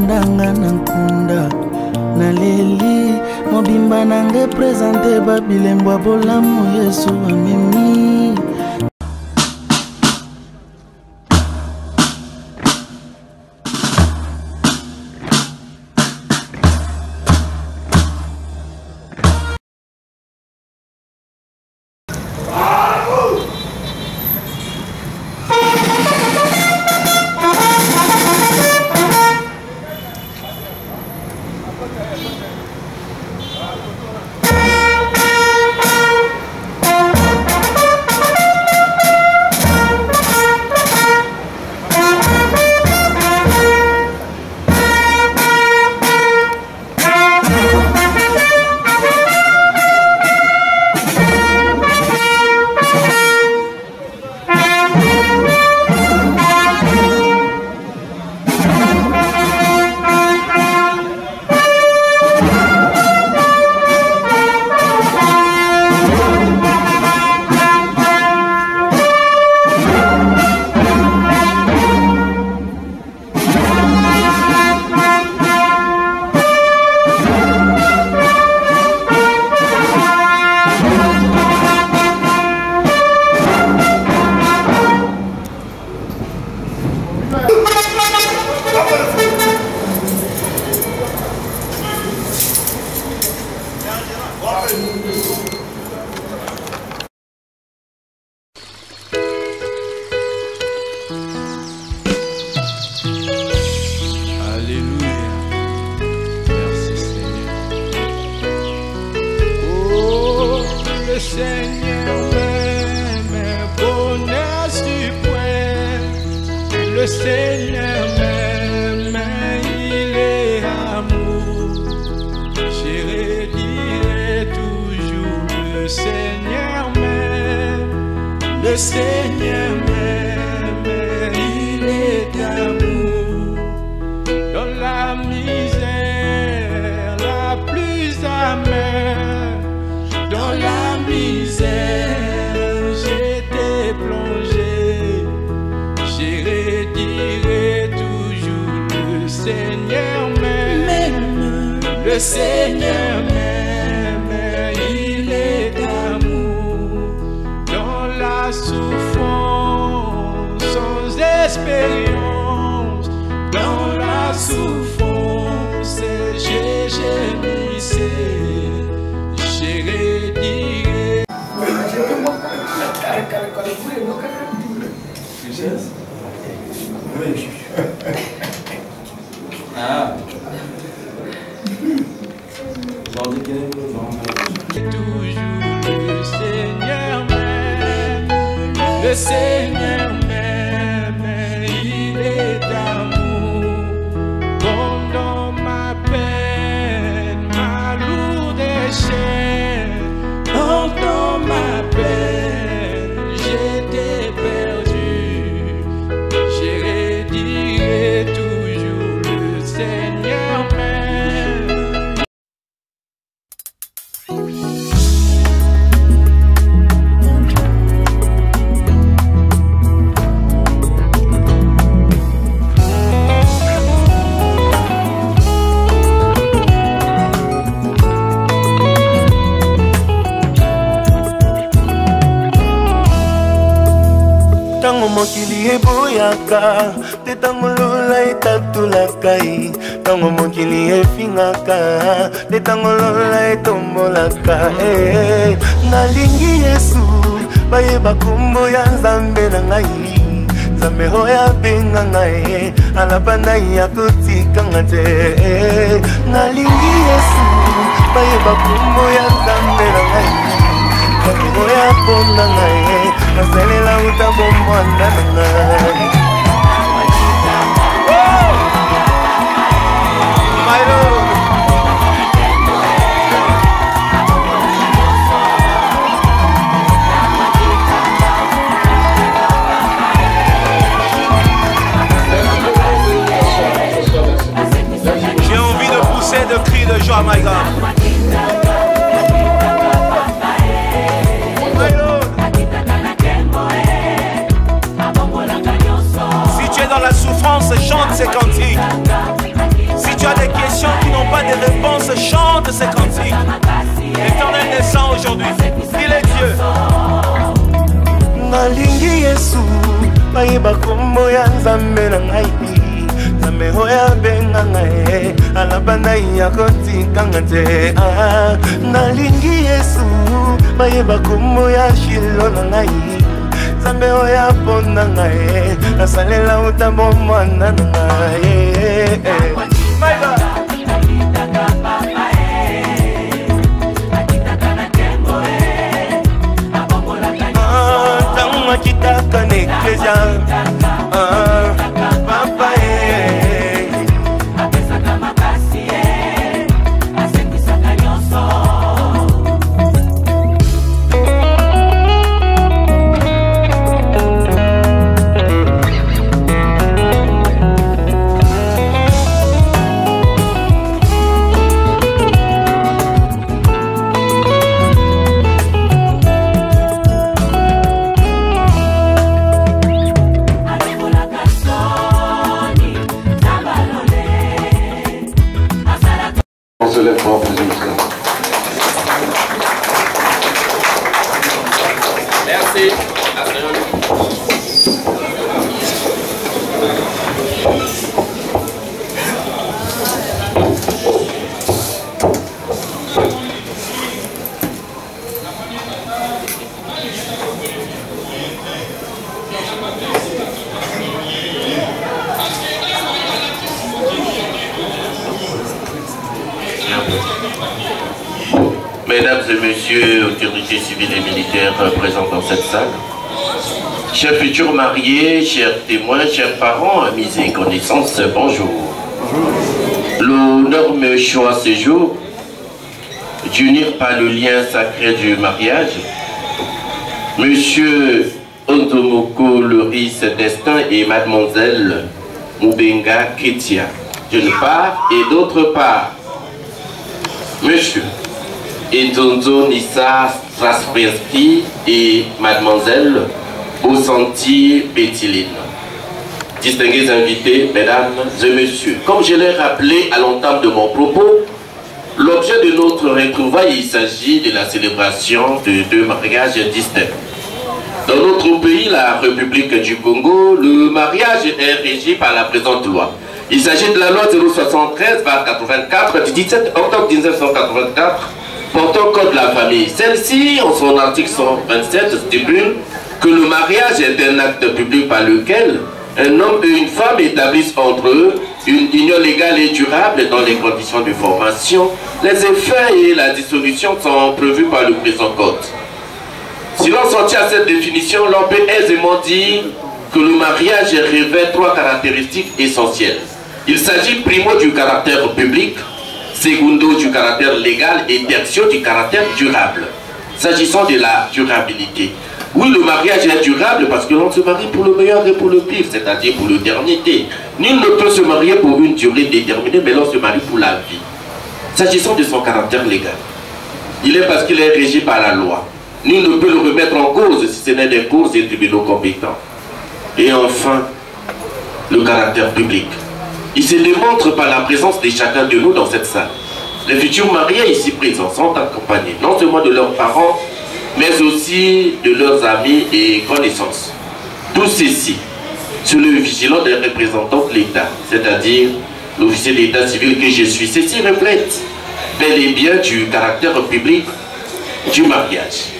ndanga na nkunda naleli mobimba nange présente babilembo bolamu Yesu amemi. Le Seigneur m'aime, il est amour. Je redirai toujours, le Seigneur m'aime, le Seigneur m'aime, il est amour. Dans la misère la plus amère, dans la misère j'étais plongé, je redirai toujours, le Seigneur m'aime, le Seigneur m'aime, il est amour. Dans la souffrance sans espérance, dans la souffrance j'ai gémissé, j'ai redirai. Toujours le Seigneur m'aime, le Seigneur m'aime, il est amour. Pendant ma peine, ma lourde chaîne, pendant ma peine, j'étais perdu. Je redirai toujours, le Seigneur m'aime. Tango mokili eboyaka, te tango lola etatulaka, tango mokili efingaka, te tango lola etombolaka. Nalingi Yesu, bayeba kombo ya Nzambe na ngai, Nzambe oyo abenga ngai, alaba na ya kotikanga te. Nalingi Yesu, bayeba kombo ya Nzambe na ngai, Nzambe oyo aponda ngai, nasalela uta bomwana na ngai. J'ai envie de pousser de cris de joie, my God. Si tu es dans la souffrance, chante ces cantiques. mayeba kombo ya nzambe na ngai nzambe oyo abenganga ye alaba na ya kotikanga te nalingi Yesu mayeba kombo ya Shilo na ngai nzambe oyo apondanga ye nasalela utambo mwana na ngai Kitaka n'eklesia papa apesaka makasi asekwisaka nyonso Merci. Mesdames et messieurs, autorités civiles et militaires présents dans cette salle, chers futurs mariés, chers témoins, chers parents, amis et connaissances, bonjour. L'honneur me choisit ce jour d'unir par le lien sacré du mariage Monsieur Ondomoko Loris Destin et Mademoiselle Moubenga Ketia, d'une part, et d'autre part, Monsieur Etonzo Nissa Strasberski et Mademoiselle Osanti Bétiline. Distingués invités, mesdames et messieurs, comme je l'ai rappelé à l'entame de mon propos, l'objet de notre retrouvaille, il s'agit de la célébration de deux mariages distincts. Dans notre pays, la République du Congo, le mariage est régi par la présente loi. Il s'agit de la loi 073/84 du 17 octobre 1984 portant code de la famille. Celle-ci, en son article 127, stipule que le mariage est un acte public par lequel un homme et une femme établissent entre eux une union légale et durable dans les conditions de formation. Les effets et la dissolution sont prévus par le présent code. Si l'on s'en tient à cette définition, l'on peut aisément dire que le mariage revêt trois caractéristiques essentielles. Il s'agit primo du caractère public, secondo du caractère légal et tertio du caractère durable. S'agissant de la durabilité, oui, le mariage est durable parce que l'on se marie pour le meilleur et pour le pire, c'est-à-dire pour l'éternité. Nul ne peut se marier pour une durée déterminée, mais l'on se marie pour la vie. S'agissant de son caractère légal, il est parce qu'il est régi par la loi. Nul ne peut le remettre en cause si ce n'est des causes et tribunaux compétents. Et enfin, le caractère public. Il se démontre par la présence de chacun de nous dans cette salle. Les futurs mariés ici présents sont accompagnés non seulement de leurs parents, mais aussi de leurs amis et connaissances. Tout ceci sous le vigilant des représentants de l'État, c'est-à-dire l'officier d'état civil que je suis. Ceci reflète bel et bien du caractère public du mariage.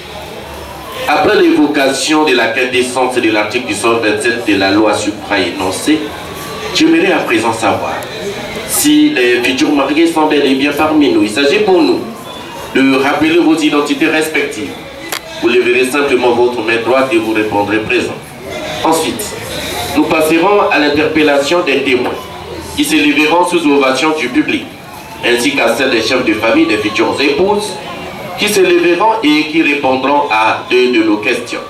Après l'évocation de la quintessence de l'article 127 de la loi supra-énoncée, j'aimerais à présent savoir si les futurs mariés sont bel et bien parmi nous. Il s'agit pour nous de rappeler vos identités respectives. Vous leverez simplement votre main droite et vous répondrez présent. Ensuite, nous passerons à l'interpellation des témoins qui se leveront sous ovation du public, ainsi qu'à celle des chefs de famille des futures épouses qui se leveront et qui répondront à deux de nos questions.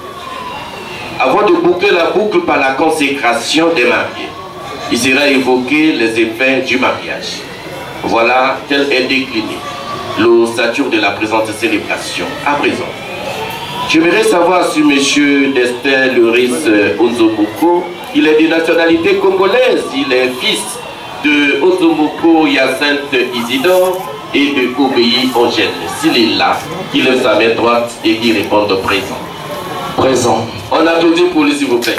Avant de boucler la boucle par la consécration des mariés, il sera évoqué les effets du mariage. Voilà tel est décliné l'ossature de la présente célébration. À présent, j'aimerais savoir si M. Destin Loris Ondomoko, il est de nationalité congolaise, il est fils de Ondomoko Hyacinthe Isidore et de Obéi Angèle. S'il est là, qu'il lève sa main droite et qu'il réponde présent. Présent. On applaudit pour lui, s'il vous plaît.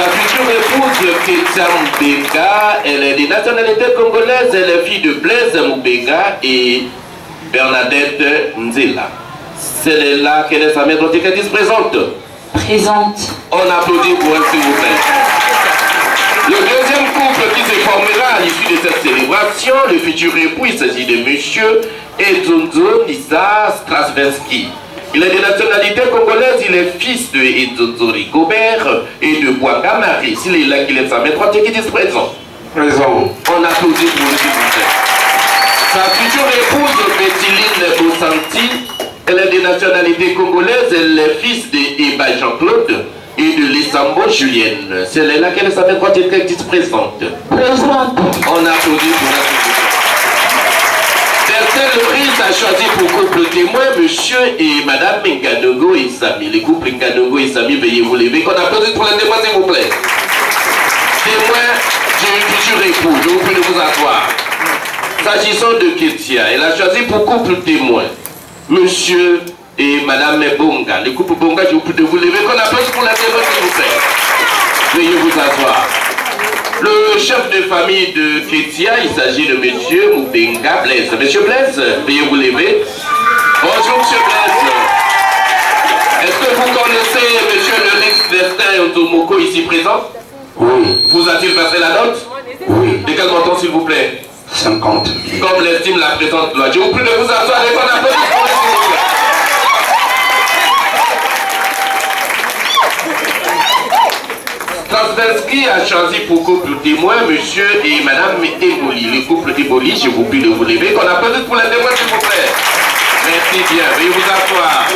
Sa future épouse, Ketia Moubenga, elle est de nationalité congolaise, elle est fille de Blaise Moubenga et Bernadette Nzela. C'est là qu'elle est sa mère droite qui se présente. Présente. On applaudit pour elle, s'il vous plaît. Le deuxième couple qui se formera à l'issue de cette célébration, le futur époux, il s'agit de monsieur Edzonzo Nissa Strasversky. Il est de nationalité congolaise, il est fils de Edzonzo Rigobert et de Bouanga Marie. S'il est là qu'il est sa mère droite qui dit présent. Présent. On applaudit pour lui, s'il vous plaît. Sa future épouse, Bettiline Bossanti, elle est de nationalité congolaise, elle est fils d'Eba Jean-Claude et de Lissambo Julienne. C'est là qu'elle s'appelle quoi qui est présente. Présente. On applaudit pour la future. Bertel Riz a choisi pour couple témoin monsieur et madame Nganongo et Sami. Les couples Nganongo et Sami, veuillez vous lever. Qu'on applaudisse pour les témoins, s'il vous plaît. Témoin du futur époux, je vous prie de vous asseoir. S'agissant de Ketia, elle a choisi pour couple témoin monsieur et madame Bonga. Les couples Bonga, je vous prie de vous lever. Qu'on applaudisse pour les témoins, s'il vous plaît. Veuillez vous asseoir. Le chef de famille de Ketia, il s'agit de monsieur Moubenga Blaise. Monsieur Blaise, veuillez vous lever. Bonjour monsieur Blaise. Est-ce que vous connaissez monsieur le Destin Otomoko ici présent? Oui. Vous a-t-il passé la note? Oui. De quel montant s'il vous plaît? 50 000. Comme l'estime la présente loi. Je vous prie de vous asseoir et qu'on applaudisse pour les s'il vous plaît. Strasversky a choisi pour couple témoin monsieur et madame Eboli. Le couple Eboli, je vous prie de vous lever. Qu'on applaudisse pour les témoins, s'il vous plaît. Merci bien, veuillez vous asseoir.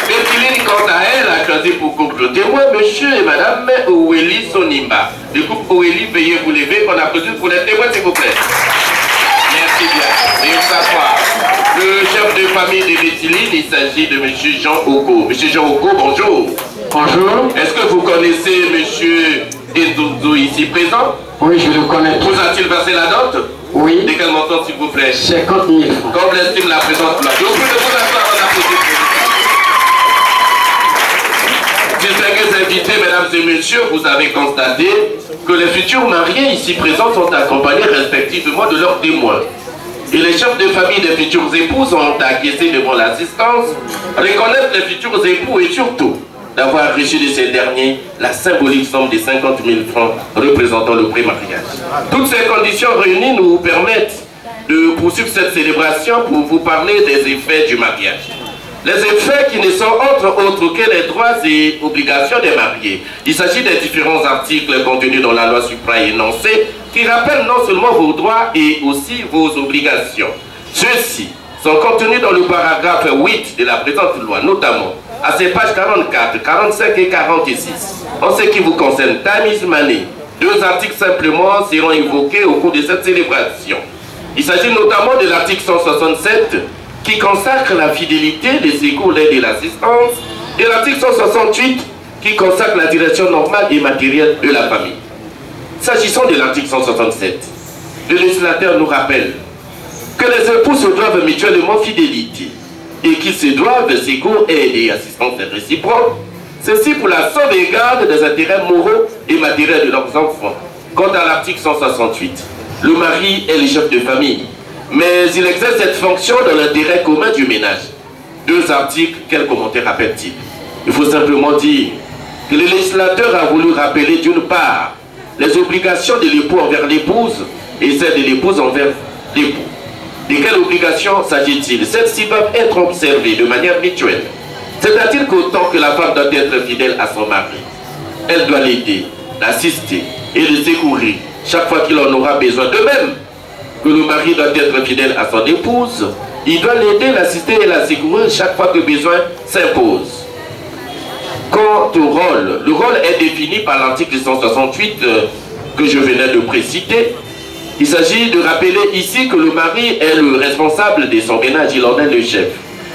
Bertiline, quant à elle, a choisi pour couple témoin monsieur et madame Oueli Sonimba. Le couple Oueli, veuillez vous lever. Qu'on applaudisse pour les témoins, s'il vous plaît. Merci bien, veuillez vous asseoir. Le chef de famille de Bertiline, il s'agit de monsieur Jean Oko. Monsieur Jean Oko, bonjour. Bonjour. Est-ce que vous connaissez monsieur Ezozo ici présent? Oui, je le connais. Vous a-t-il versé la note? Oui. De quel montant, s'il vous plaît? 50 000 francs. Comme l'estime la présente là. Je vous prie de vous asseoir en applaudissant. Distingués invités, mesdames et messieurs, vous avez constaté que les futurs mariés ici présents sont accompagnés respectivement de leurs témoins. Et les chefs de famille des futurs épouses ont acquiescé devant l'assistance, reconnaître les futurs époux et surtout d'avoir reçu de ces derniers la symbolique somme de 50 000 francs représentant le pré-mariage. Toutes ces conditions réunies nous permettent de poursuivre cette célébration pour vous parler des effets du mariage. Les effets qui ne sont autres que les droits et obligations des mariés. Il s'agit des différents articles contenus dans la loi supra-énoncée qui rappellent non seulement vos droits et aussi vos obligations. Ceux-ci sont contenus dans le paragraphe 8 de la présente loi, notamment à ces pages 44, 45 et 46. En ce qui vous concerne, time is money. Deux articles simplement seront évoqués au cours de cette célébration. Il s'agit notamment de l'article 167 qui consacre la fidélité, les secours, l'aide et l'assistance, et l'article 168 qui consacre la direction normale et matérielle de la famille. S'agissant de l'article 167, le législateur nous rappelle que les époux se doivent mutuellement fidélité et qu'ils se doivent secours, aide et assistance réciproque, ceci pour la sauvegarde des intérêts moraux et matériels de leurs enfants. Quant à l'article 168, le mari est le chef de famille, mais il exerce cette fonction dans l'intérêt commun du ménage. Deux articles, quel commentaire rappelle-t-il? Il faut simplement dire que le législateur a voulu rappeler d'une part les obligations de l'époux envers l'épouse et celles de l'épouse envers l'époux. De quelles obligations s'agit-il? Celles-ci doivent être observées de manière mutuelle. C'est-à-dire qu'autant que la femme doit être fidèle à son mari, elle doit l'aider, l'assister et le secourir chaque fois qu'il en aura besoin. De même que le mari doit être fidèle à son épouse, il doit l'aider, l'assister et la secourir chaque fois que besoin s'impose. Quant au rôle, le rôle est défini par l'article 168 que je venais de préciter. Il s'agit de rappeler ici que le mari est le responsable de son ménage, il en est le chef.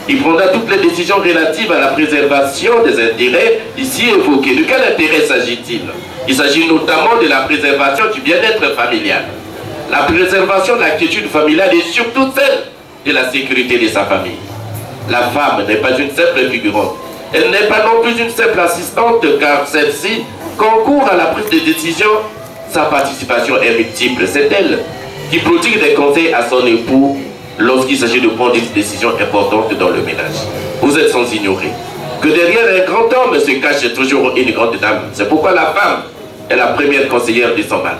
Il prendra toutes les décisions relatives à la préservation des intérêts ici évoqués. De quel intérêt s'agit-il? Il s'agit notamment de la préservation du bien-être familial, la préservation de la quiétude familiale et surtout celle de la sécurité de sa famille. La femme n'est pas une simple figurante. Elle n'est pas non plus une simple assistante car celle-ci concourt à la prise de décision, sa participation est multiple. C'est elle qui prodigue des conseils à son époux lorsqu'il s'agit de prendre une décision importante dans le ménage. Vous êtes sans ignorer que derrière un grand homme se cache toujours une grande dame. C'est pourquoi la femme est la première conseillère de son mari.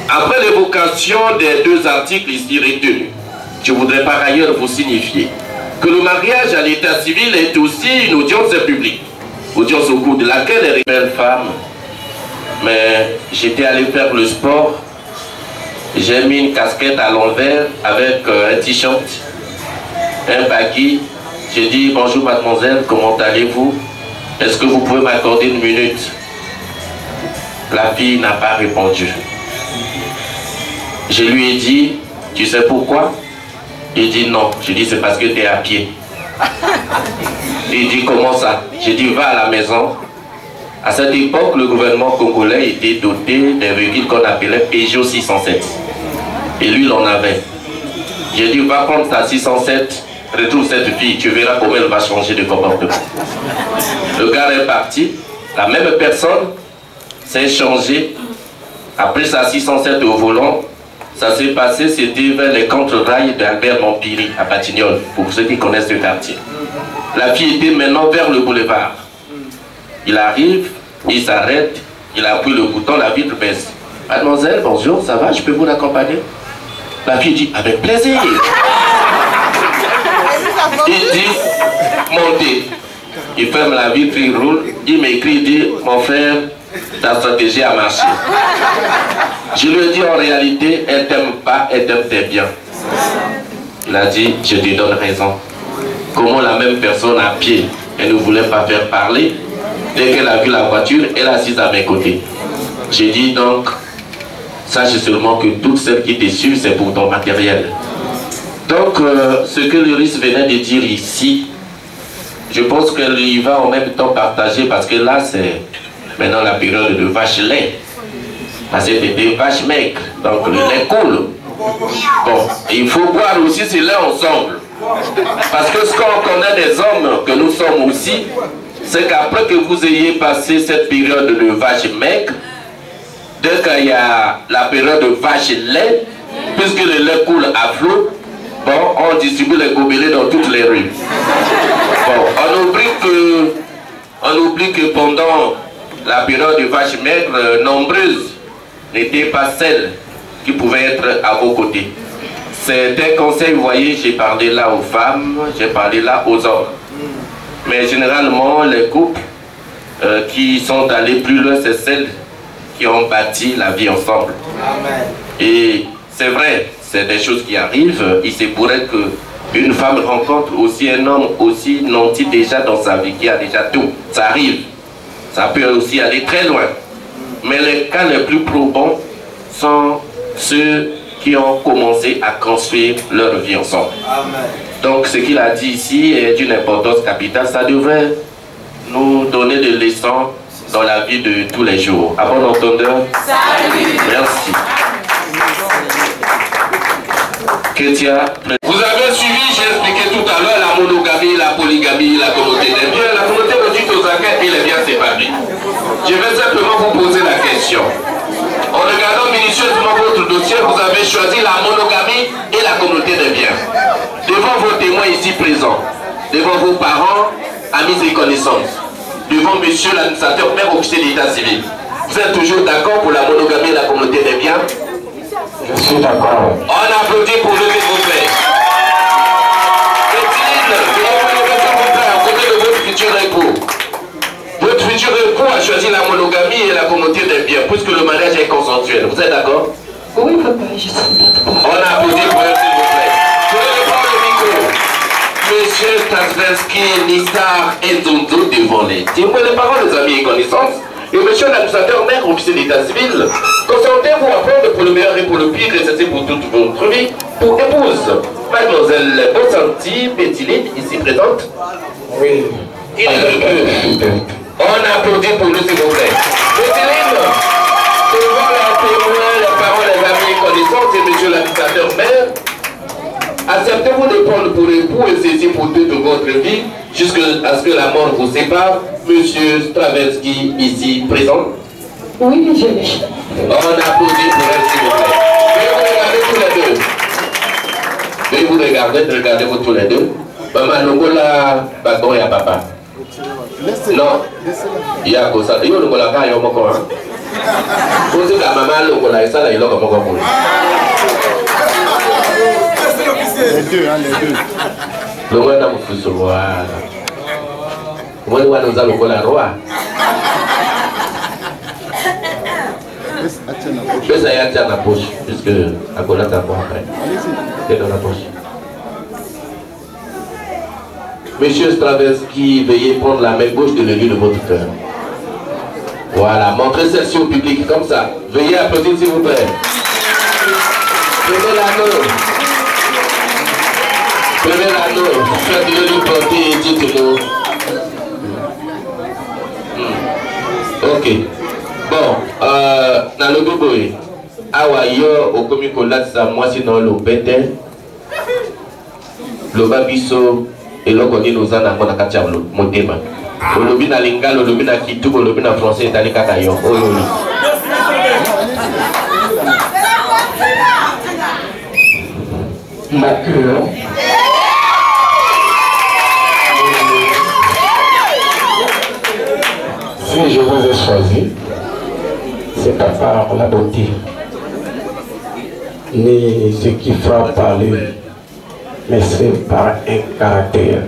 Après l'évocation des deux articles ici retenus, je voudrais par ailleurs vous signifier que le mariage à l'état civil est aussi une audience publique. Audience au cours de laquelle elle est une belle femme. Mais j'étais allé faire le sport. J'ai mis une casquette à l'envers avec un t-shirt, un baggy. J'ai dit bonjour mademoiselle, comment allez-vous? Est-ce que vous pouvez m'accorder une minute? La fille n'a pas répondu. Je lui ai dit, tu sais pourquoi? Il dit non. Je dis c'est parce que tu es à pied. Il dit comment ça? J'ai dit va à la maison. À cette époque, le gouvernement congolais était doté d'un véhicule qu'on appelait Peugeot 607. Et lui, il en avait. J'ai dit va prendre ta 607, retrouve cette fille, tu verras comment elle va changer de comportement. Le gars est parti. La même personne s'est changée. Après sa 607 au volant, ça s'est passé, c'était vers les contre-rails d'Albert Montpiri à Batignolles, pour ceux qui connaissent le quartier. La fille était maintenant vers le boulevard. Il arrive, il s'arrête, il appuie le bouton, la vitre baisse. Mademoiselle, bonjour, ça va, je peux vous accompagner? La fille dit, avec plaisir. Il dit, montez. Il ferme la vitre, il roule, il m'écrit, il dit, mon frère, ta stratégie a marché. Je lui ai dit en réalité, elle t'aime pas, elle t'aime tes biens. Il a dit, je te donne raison. Comment la même personne à pied, elle ne voulait pas faire parler. Dès qu'elle a vu la voiture, elle est assise à mes côtés. J'ai dit donc, sache seulement que toutes celles qui te suivent, c'est pour ton matériel. Donc, ce que Loris venait de dire ici, je pense qu'elle y va en même temps partager parce que là, c'est maintenant la période de vache lait. Parce que c'était des vaches maigres, donc le lait coule. Bon, il faut boire aussi ce lait ensemble. Parce que ce qu'on connaît des hommes, que nous sommes aussi, c'est qu'après que vous ayez passé cette période de vache maigre, dès qu'il y a la période de vache lait, puisque le lait coule à flot, bon, on distribue les gobelets dans toutes les rues. Bon, on oublie que pendant la période de vache maigre, nombreuses n'étaient pas celles qui pouvaient être à vos côtés. C'est un conseil, vous voyez, j'ai parlé là aux femmes, j'ai parlé là aux hommes. Mais généralement, les couples qui sont allés plus loin, c'est celles qui ont bâti la vie ensemble. Amen. Et c'est vrai, c'est des choses qui arrivent. Il se pourrait qu'une femme rencontre aussi un homme aussi nanti déjà dans sa vie, qui a déjà tout. Ça arrive. Ça peut aussi aller très loin. Mais les cas les plus probants sont ceux qui ont commencé à construire leur vie ensemble. Amen. Donc ce qu'il a dit ici est d'une importance capitale. Ça devrait nous donner des leçons dans la vie de tous les jours. À bon entendeur. Salut. Merci. Kétia. Vous avez suivi, j'ai expliqué tout à l'heure, la monogamie, la polygamie, la communauté des biens. La communauté de Titozaka et les biens séparés. Je vais simplement vous poser la question. En regardant minutieusement votre dossier, vous avez choisi la monogamie et la communauté des biens. Devant vos témoins ici présents, devant vos parents, amis et connaissances, devant monsieur l'administrateur, maire officier d'état civil, vous êtes toujours d'accord pour la monogamie et la communauté des biens? Je suis d'accord. On applaudit pour le s'il vous plaît. À côté de votre futur époux. Votre futur époux a choisi la monogamie et la communauté des biens, puisque le mariage est consensuel. Vous êtes d'accord? Oui, papa, je suis d'accord. On applaudit pour elle, s'il vous plaît. Prenez prendre le micro. Monsieur Tasversky, Nissar et Zonzo devant les témoins, les parents, les amis et connaissances. Et monsieur l'administrateur, maire, officier d'état civil, consentez-vous à prendre pour le meilleur et pour le pire, et c'est pour toute votre vie, pour épouse, mademoiselle Bossanti Pétiline, ici présente? Oui. Il est peu. On applaudit pour lui, s'il vous plaît. Pétiline, devant les témoins, les parents, les amis et connaissances, et monsieur l'administrateur, maire, acceptez-vous de prendre pour époux et saisir pour toute votre vie, jusqu'à ce que la mort vous sépare. Monsieur Stravinsky, ici présent. Oui, je l'ai. On applaudit pour elle, s'il vous plaît. Veuillez vous regarder tous les deux. Veuillez vous regarder, regardez-vous tous les deux. Maman, Longola, Bagon et papa. Non, il y a quoi ça. Il y a Longola, il y a Moko. Posez la maman, Longola, et ça, là, il y a Moko. Les deux, hein, les deux. Longola, n'a pas fait ce roi. Moi, nous allons Longola, roi. Je vais aller dans la poche, puisque la colère t'apprend après. C'est dans la poche. Monsieur Stravinsky, veuillez prendre la main gauche de l'aiguille de votre cœur. Voilà, montrez celle-ci au public comme ça. Veuillez applaudir s'il vous plaît. Prenez l'anneau. Prenez l'anneau. Faites-le lui porter et dites-nous. Ok. Bon, dans le bobo, awa yo au comico là ça moi sinon le bête, le babiso et le coni nous en a mon akatiablo mon thème. Le lobby na lingala, le lobby na kitu, le lobby na français italien kakayo. Oh oui. Ma cœur. Si je vous ai choisi, c'est pas par la beauté, ni ce qui fera parler, mais c'est par un caractère.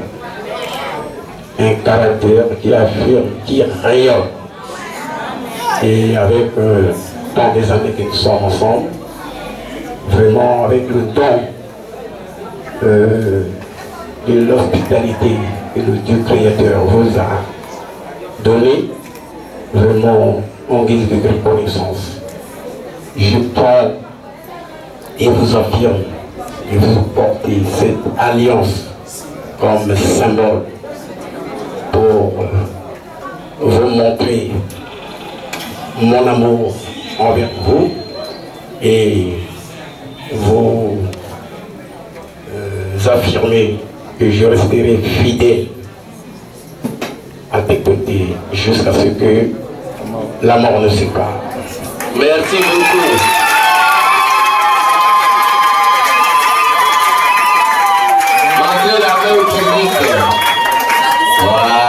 Un caractère qui affirme, qui rayonne. Et avec tant des années que nous sommes ensemble, vraiment avec le don de l'hospitalité que le Dieu créateur vous a donné, vraiment en guise de reconnaissance. Je prends et vous affirme que vous portez cette alliance comme symbole pour vous montrer mon amour envers vous et vous affirmer que je resterai fidèle à tes côtés jusqu'à ce que la mort ne sépare. Merci beaucoup. Montrez la main au public. Voilà.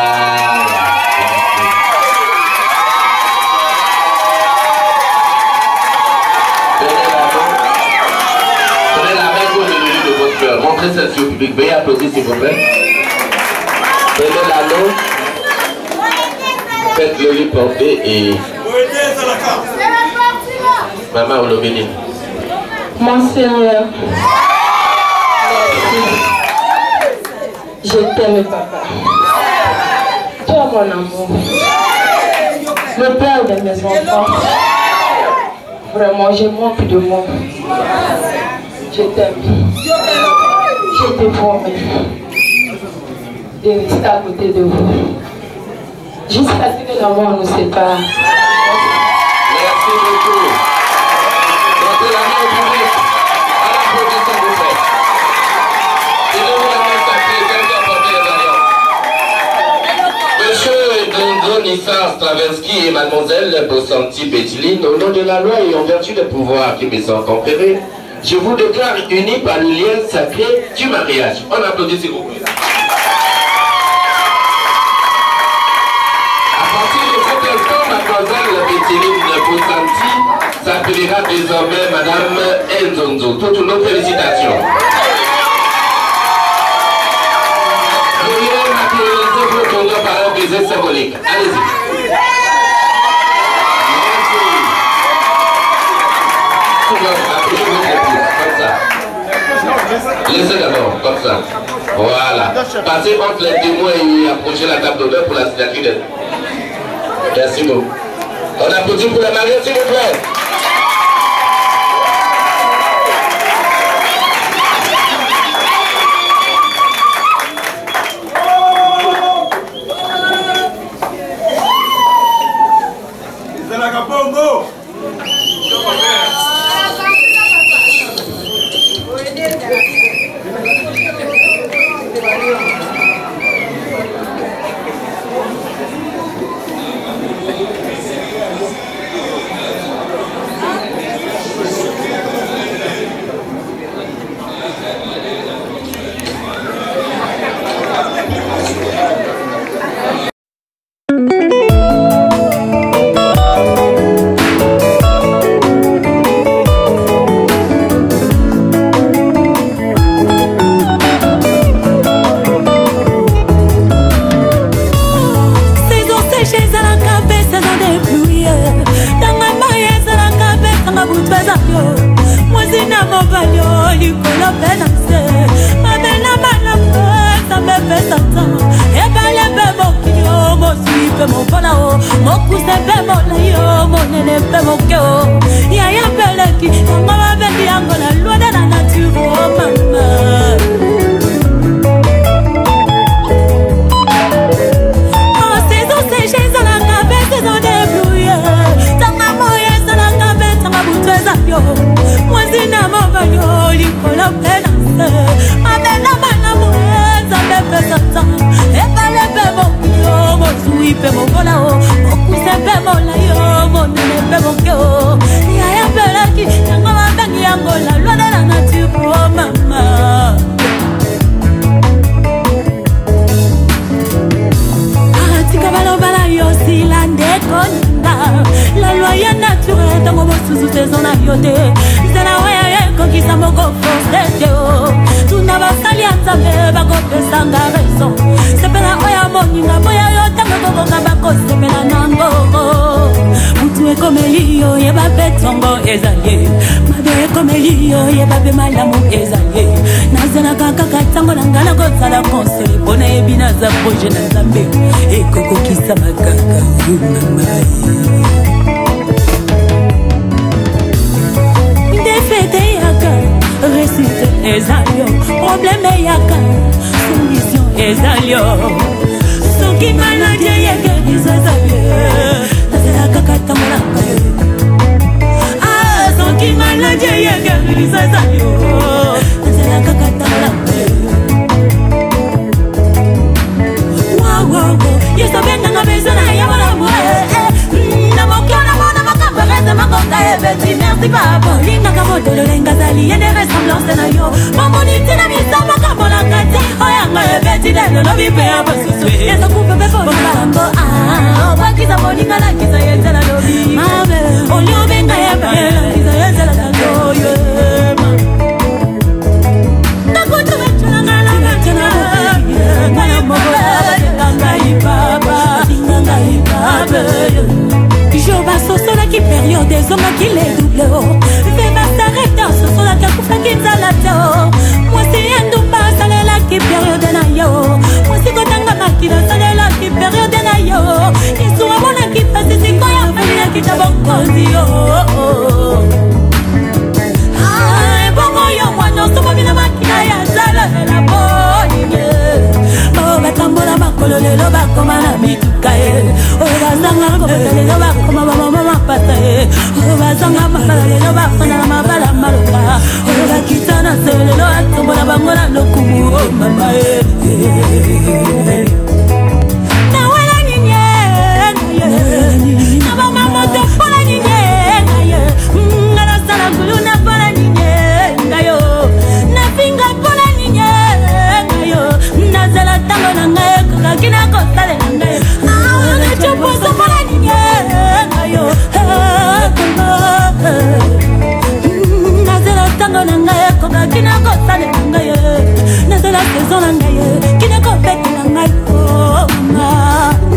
Prenez la main gauche de votre cœur. Montrez celle-ci au public. Veuillez applaudir s'il vous plaît. Prenez l'anneau. Faites-le lui porter et... Maman, on le bénit. Mon Seigneur, je t'aime, papa. Toi, mon amour, le père de mes enfants. Vraiment, je manque de mots. Je t'aime. Je te promets de rester à côté de vous jusqu'à ce que la mort nous sépare. Merci beaucoup. Montrez la main au public. À l'applaudissement, vous faites. Donnez-vous la main sacrée, quelqu'un porter les alliances. Monsieur Dondo Nissar Stravinsky et mademoiselle Bossanti Petiline, au nom de la loi et en vertu des pouvoirs qui me sont conférés, je vous déclare unis par le lien sacré du mariage. On applaudit s'il vous plaît. Mademoiselle Bétiline Bossanti s'appellera désormais Madame Nzonzo. Toutes nos félicitations. Veuillez matérialiser votre honneur par un baiser symbolique. Allez-y. Comme ça. Laissez d'abord, comme ça. Voilà. Passez entre les témoins et approchez la table d'honneur pour la signature. Merci beaucoup. On applaudit pour la mariée, s'il vous plaît. na mobalio likolo penase Mabena mana mwesa mebe sata Ebale be mokio mosui pe mopola o Mokuse pe molayo monene pe mokeo Yaya peleki Ngoma bendi yango la loi de la nature oh mama En saison séchée dans la cabane saison débrouillée Tanga moye dans la cabane tanga boutoueza yo Mwazina mobalio likolo penase Mabena mana mwesa mebe sata Ebale be mokio mosui pe mopola o Mokuse pe molayo monene pe mokeo Yaya peleki Ngoma bendi yango la loi de la nature oh mama Bala yo si la ndekonda La loi est naturelle Tango mo susu saison na yote Zela waya ye kokisa moko force de Dieu Tuna basali anzabe bako pesanga raison Sepela oya moninga boya yo tango kokonga bako sepela nango Mutu ekomeliyo ye babe tongo ezaye Mabe ekomeliyo ye babe malamu ezaye Nazela kaka tango nangala kosala konsele Bona ebina za projet na zambe Ekoko kisa makaka umamai Defete yaka Récite ezalio Problème yaka Solution ezalio Soki maladie yaka Izazabie Nazela kaka tamolanga Ah Soki maladie yaka Izazabio Nazela kaka tamolanga Yesobenda ngabezona ya wala mwe Na mokiona mona makabareze makonda ebeti Merci papa Linga kamotolo lenga zali Yende ressemblance na yo Mamonite na misa makamola kati Oyanga ebeti Deno no bipe ya basusu Yeso kupe befo Mbalambo Wakiza moninga la kisa yenzela lobi Mabe Olio benga yebe Kisa yenzela la doye Nakutu vechuna ngala vechuna Ngala mobo Joba sosola qui période des hommes qui les double Veva s'arrêta sosola qui coupe qui zalato Moi c'est un douba salela qui période na yo Moi c'est kotanga makila salela qui période na yo Yesu amona qui passe c'est quoi ya famille qui tabokozi yo Ah bongo yo moi non somo bina makila ya salela boye Batambola bakolo lelo bakoma na mituka Obazanga kobeta lelo bakoma mama pata Obazanga makala lelo bakona na mabala maluka Obakita na se lelo atombola bangola lokumu mama Nawela ninye Nabama moto pola ninye Ngala sala kulu na pola ninye Nafinga pola ninye Nazala tango na ngaye Kakina kotale na ngaye Na chopo sopola ninye Ngayo Nazala tango na ngaye Kakina kotale na ngaye Nazala saison na ngaye Kina kopete na ngaye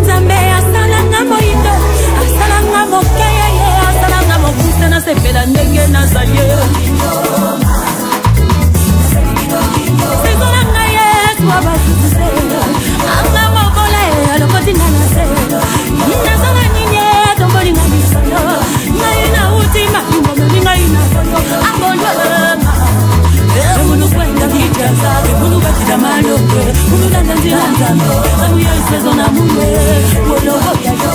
Nzambe asala nga moindo Asala nga mokeye Asala nga mokuse na sepela ndenge na salye Saison na ngaye Swaba suse Anga mokole Alokoti nga na se Nazala ninye Tomboli nga bisolo Ngaye na utima Ngomeli nga ina foyo Angolwema Munu kwenda kijaza Munu batida malokwe Munu landa nzila nzambe Samu ya isezo na mwe Wologo ya yo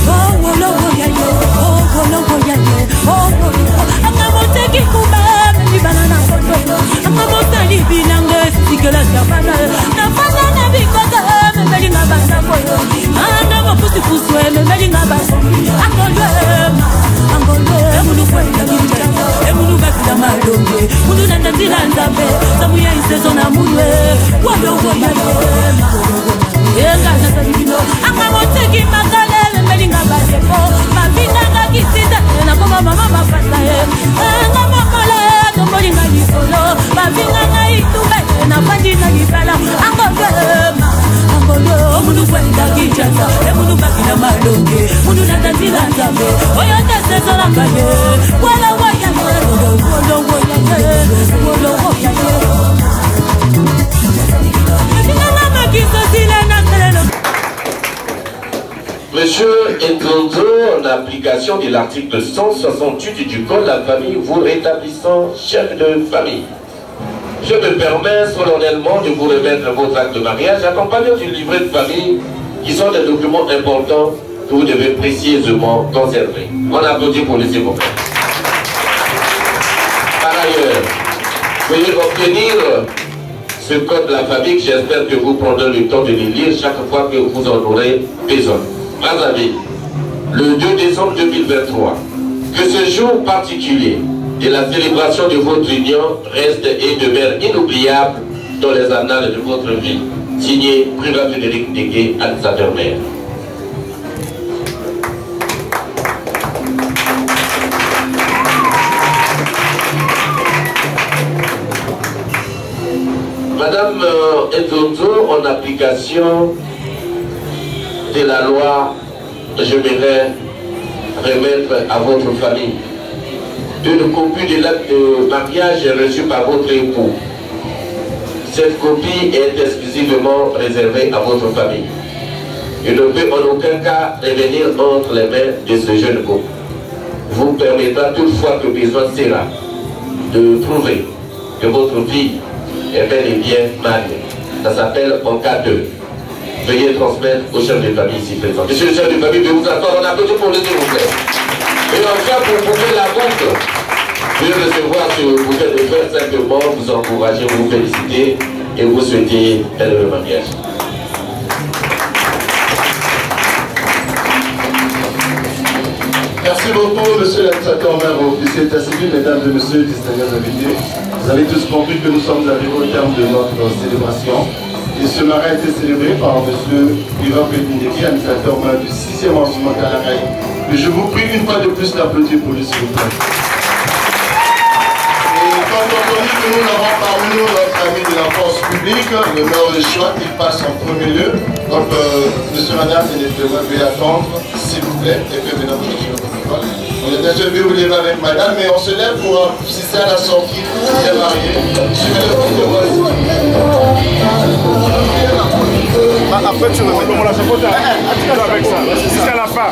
Oh wologo ya yo Oh wologo ya yo Oh wologo Anga moteki kuba Libana na foto Anga motali binange Sikela siapana Nafana na bikoza Memeli nga basa foyo Anga mokusi kuswe Memeli nga basa Angolwema Angolwema Munu kwenda kijaza Munu batida malokwe Munu landa nzila nzambe Samu ya isezo na mwe Wologo ya yo Yenga na sabibino Anga moteki makalele Melinga baseko Mavinga nga kisida Na koma mama mapasa Anga makale Tombolinga lisolo Mavinga nga itube Na pandi na libala Angolwema Angolwema Munu kwenda kijaza Munu bakina malonge Munu nanda nzila nzambe Oyo tesezo la kaye Wala waya application de l'article 168 du Code de la famille, vous rétablissant chef de famille. Je me permets solennellement de vous remettre votre acte de mariage accompagné du livret de famille qui sont des documents importants que vous devez précieusement conserver. On applaudit pour les évoquer. Par ailleurs, veuillez obtenir ce code de la famille, j'espère que vous prendrez le temps de le lire chaque fois que vous en aurez besoin. Brazzaville, le 2 décembre 2023, que ce jour particulier de la célébration de votre union reste et demeure inoubliable dans les annales de votre vie. Signé Privat Frédéric Degué, administrateur maire. Madame Nzonzo, en application de la loi, j'aimerais remettre à votre famille une copie de l'acte de mariage reçu par votre époux. Cette copie est exclusivement réservée à votre famille. Il ne peut en aucun cas revenir entre les mains de ce jeune couple. Vous permettra toutefois que besoin sera de prouver que votre fille est bel et bien mariée. Ça s'appelle en cas de. Veuillez transmettre au chef de famille ici présent. Monsieur le chef de famille, veuillez vous asseoir. On applaudit pour le s'il vous plaît. Et enfin, pour boucler la boucle, je vais recevoir ce bouquet de fleurs simplement, vous encourager, vous féliciter et vous souhaiter un heureux mariage. Merci beaucoup, monsieur l'administrateur maire officier d'état civil, mesdames et messieurs, distingués invités. Vous avez tous compris que nous sommes arrivés au terme de notre célébration. Et ce mariage a été célébré par monsieur Privat Frédéric Degué, administrateur maire du 6e arrondissement Kalaraï. Et je vous prie une fois de plus d'applaudir pour lui, s'il vous plaît. Et quand on dit que nous avons parmi nous notre ami de la force publique, le maire de choix qui passe en premier lieu. Donc, monsieur, madame, veuillez attendre, s'il vous plaît, et puis mesdames, monsieur le protocole. On est désolé, vous lèvez avec madame, mais on se lève pour assister à la sortie des mariés. Suivez le protocole. Après, tu remets comment la chapeau avec ça, jusqu'à la fin.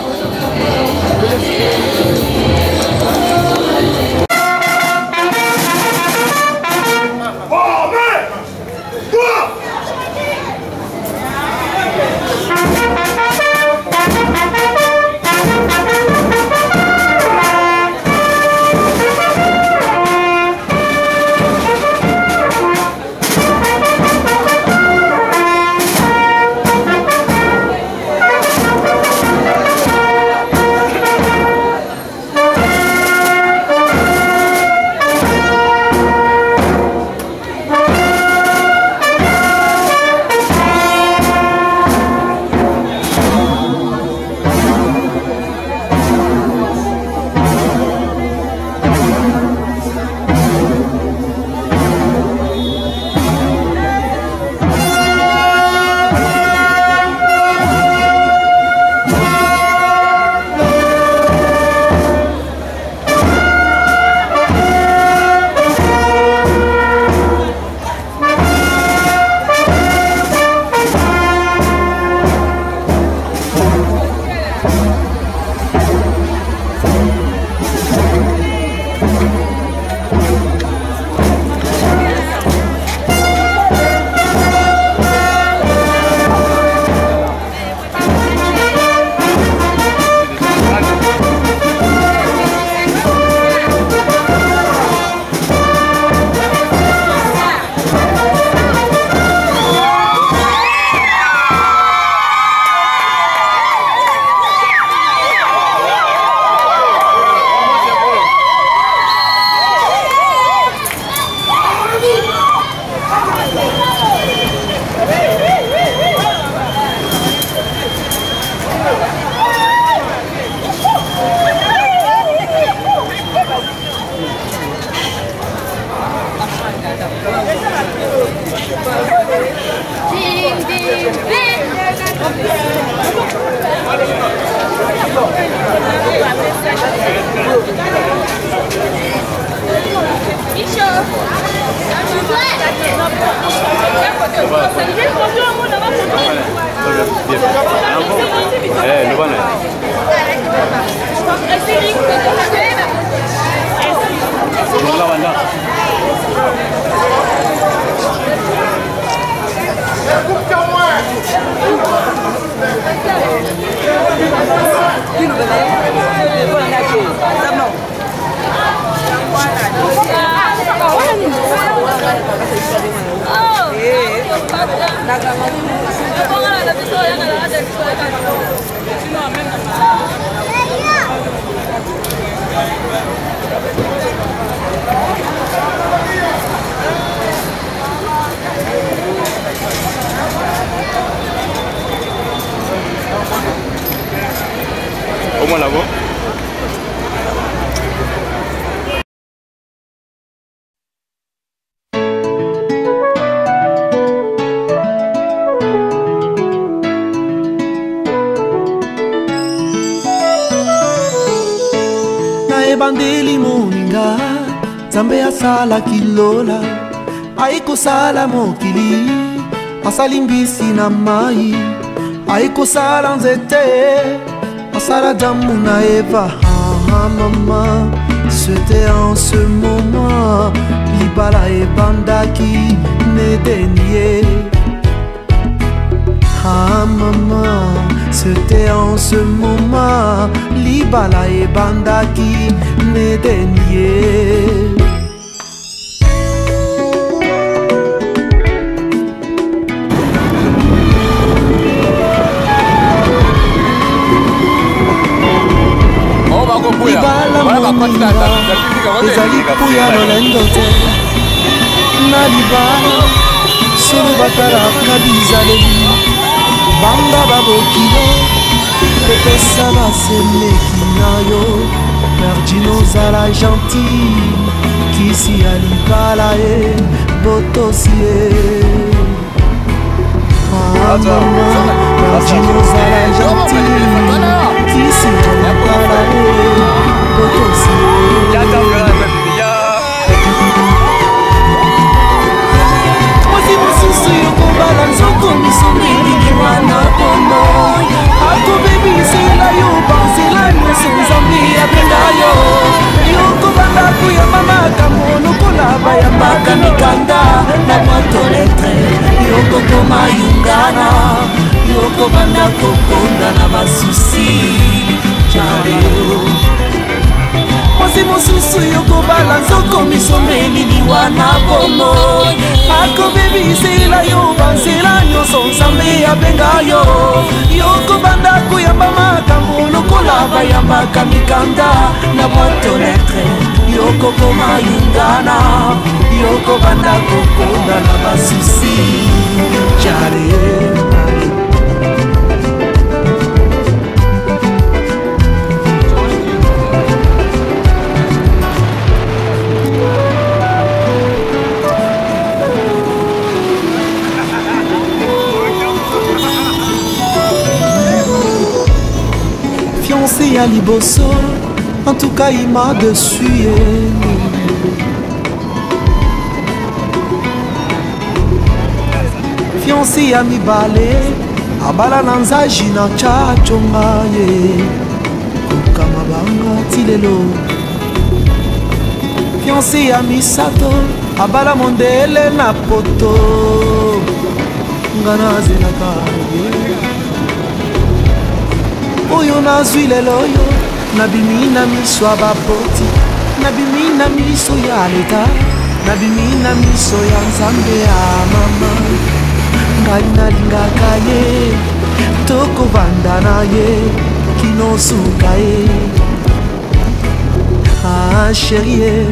Au moins là-bas. Bandeli moninga Zambe asala kilola Aiko sala mokili Asali mbisi na mai Aiko sala nzete Asala damu na Eva Maman C'était en ce moment Libala e bandaki Nedenie maman C'était en ce moment Libala et Bandaki Nedenie. Libala moninga ezali kuya lolendo te na libala solo batalaka bizaleli banga babokilo pepesa basemeki na yo perdino ozala gentil kisi ya libala ye botosi ye perdino ozala gentil kisi ya libala ye botosi ye mosusu yokobala nzoko misomeli wana komo akobebisela yo banzela nyonso nzambe abenga yo yokobanda kuyamba makambo lokola bayambaka mikanda na boito letre yokokoma yungana yokobanda kokonda na basusi jaleo mwasi mosusu yokobala nzoko misomeli liwana komo akobebisela yo banzela nyonso nzambe abenga yo yokobanda kuyamba makambo lokola bayambaka mikanda na boito letre yokokoma yungana yokobanda kokonda na basusi jale. Fiancé à Liboso, en tout cas il m'a dessus. Fiancé à Mibale, à Balananza Jina Chachonga ye, Kukamabanga Tilelo. Fiancé à Misato, à Balamondele Napoto, Ngana Zenaka ye. Oyo nazwi lelo yo nabimi na miso ya bapoti nabimi na miso ya leta nabimi na miso ya nzambe ya mama ngai nalingaka ye tokovanda na ye kinosuka ye. Ah chérie,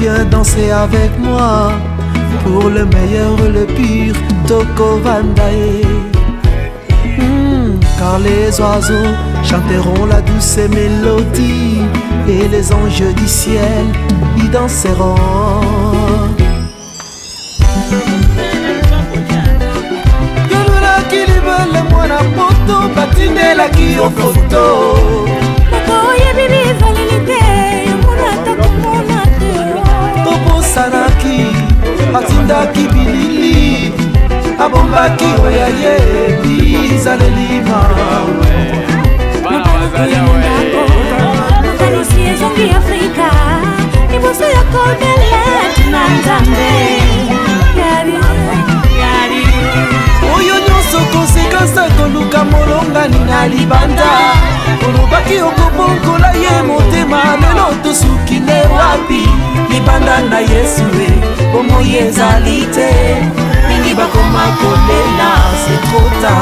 viens danser avec moi pour le meilleur, le pire, tokovanda ye. Car les oiseaux chanteront la douce mélodie et les anges du ciel y danseront. Yolulaki libele mwana poto batindelaki yo foto nakoyebi bizaleli te yomona takomona te tobosanaki atindaki bilili abombaki oya ye ezalelima makanisi ezongi Afrika liboso ya komelet na Nzambe oyo nyonso konsekansa koluka molongani na libanda olobaki okobongola ye motema lelo tosukile wapi libanda na Yesu bomoi ezali te mingi bakoma kolela sekota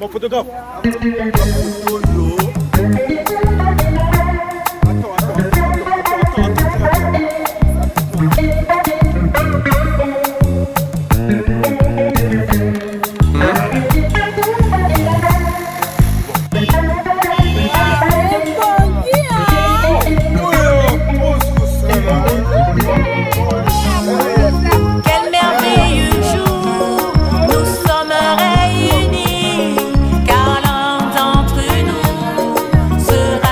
Mon photographe. Quel merveilleux jour, nous sommes réunis, car l'un d'entre nous sera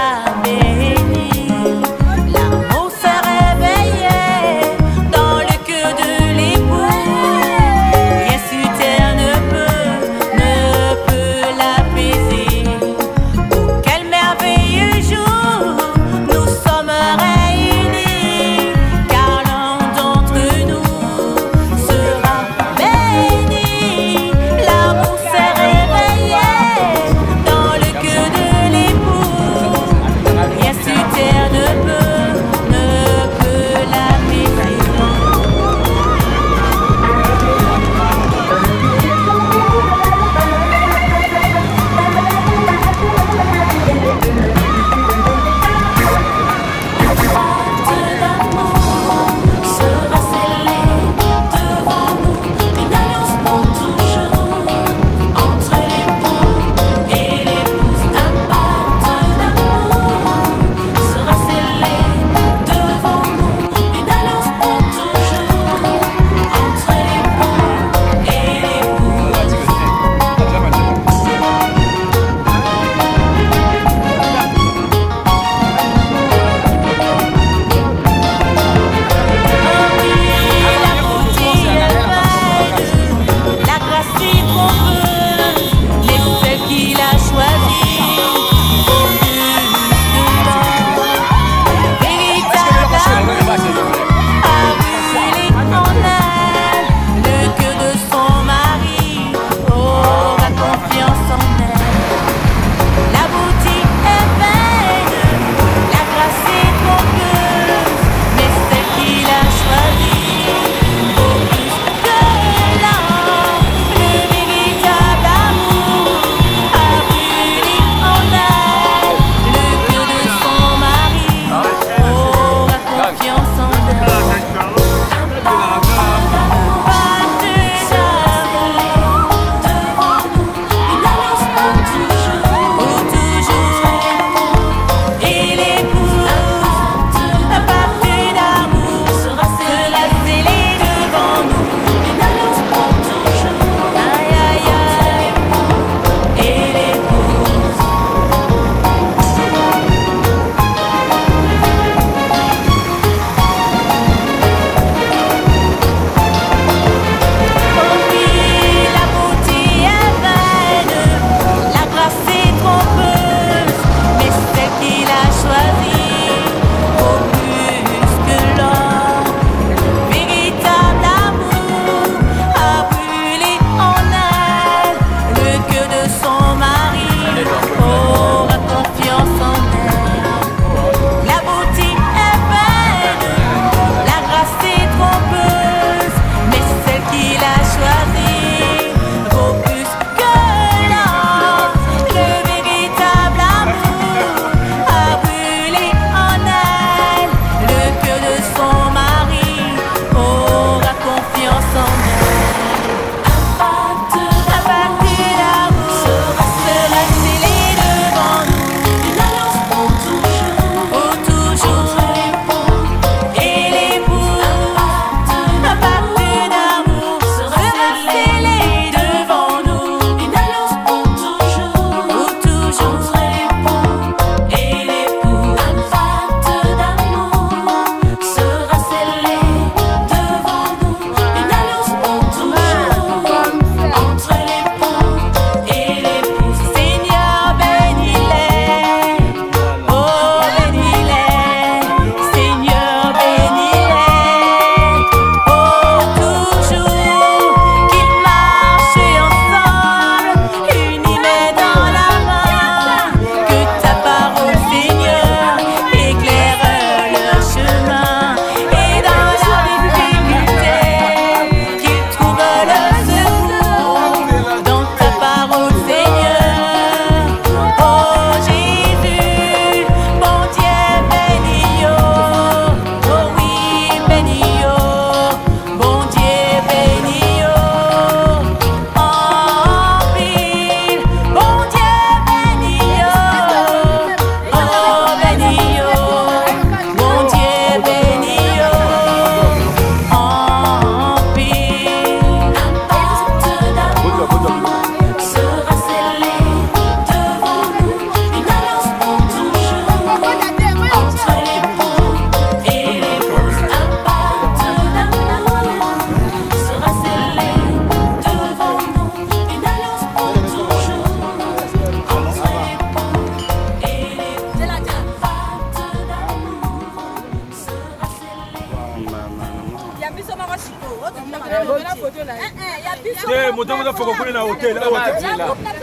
Eh, mon temps, il faut qu'on ait un hôtel.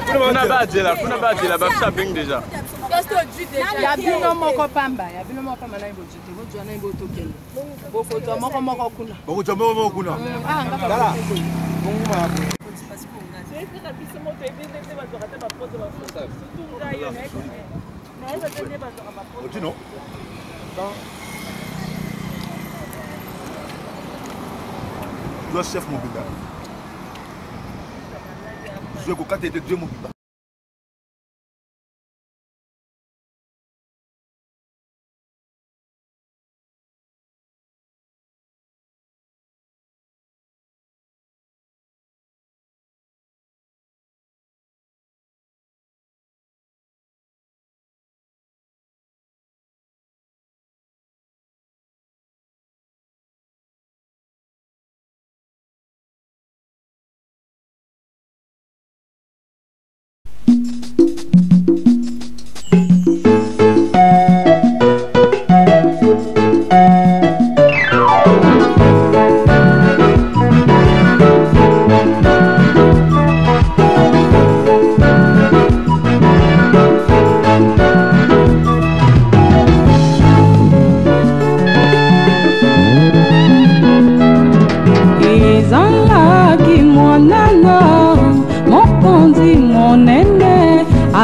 Kuna badela, babisa bing déjà. Ya bino moko pamba, ya bino moko pamba na ibo jiti, bo jona ibo tokele. Bo foto moko kuna. Boko jombo moko kuna. Ah, ngaba. Dala. Continue. Tu es chef Mobimba. Je vais vous de Dieu Mobimba.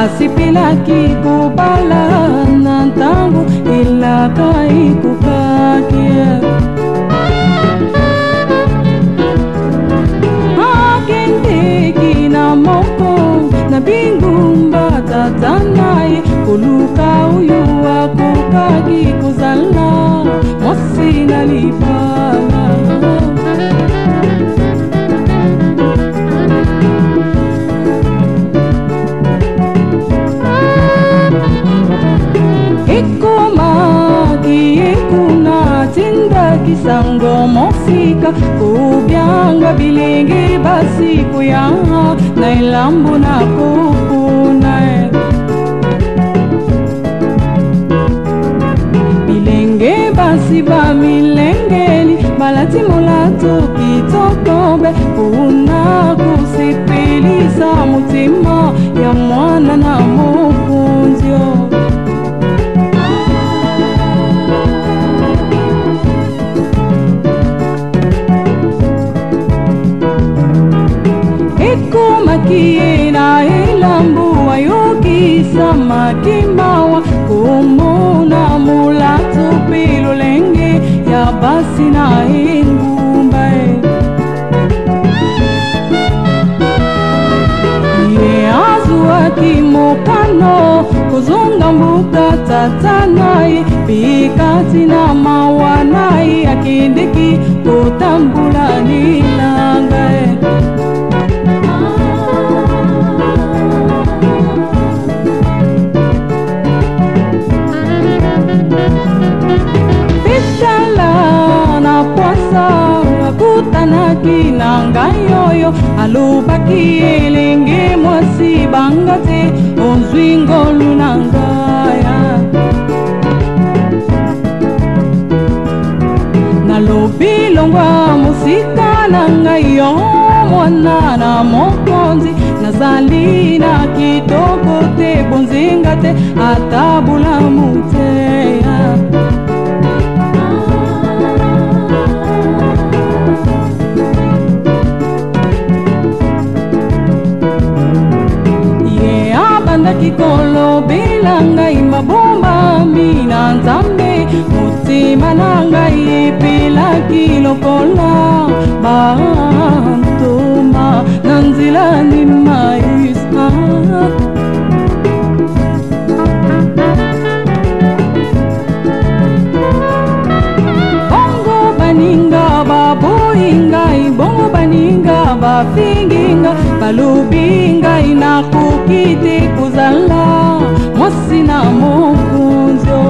Asipilaki kubala nantangu ilakai kukakia Hakindiki na moko na bingumba tatanai kuluka uyu wa kukaki kuzala mosi na lipala Kisango mosika kubyanga bilingi basi kuyanga na ilambu na kukuna bilenge basi ba milengeni balati mulato kitokobe kuna kusipilisa mutima ya mwana na mukunzio Kiena ilambu ayoki sama kimawa kumuna mulatu pilulenge ya basi na ingumbae Ye azua kimokano kuzunga mbuka tatanai pikati na mawanai akindiki kutambula nilangae Kutanaki nangayoyo alubaki elenge mwasi bangate onzwingo lunangaya Nalobi longwa musika nangayo mwana na mokonzi nazali na kitoko te bonzingate atabula muteya Kikolo bilanga imabomba mina nzambe mutima nanga ipila kilokola bantoma nanzila ni maisa Bongo baninga baboinga ibongo baninga bafinginga balubinga inakukiti kuzala mosi na mukunzo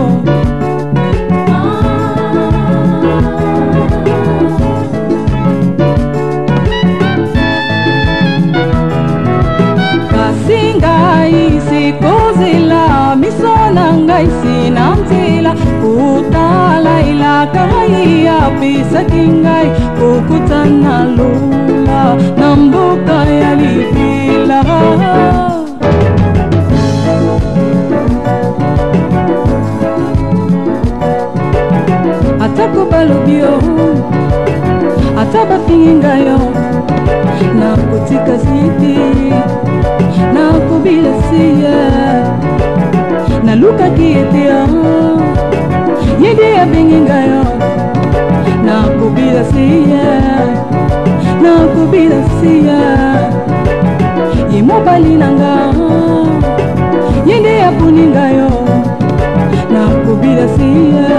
Kasinga isikuzila misona ngaisina mtila utala ila kai apisaki ngai kokutana lula na mboka ya Livila. Atako balobi yo ata bafingi ngai yo nakotika ziti nakobila siya nalukaki ete yo yende abengi ngai yo nakobila siya imobali nanga yende apuni ngai yo nakobila siya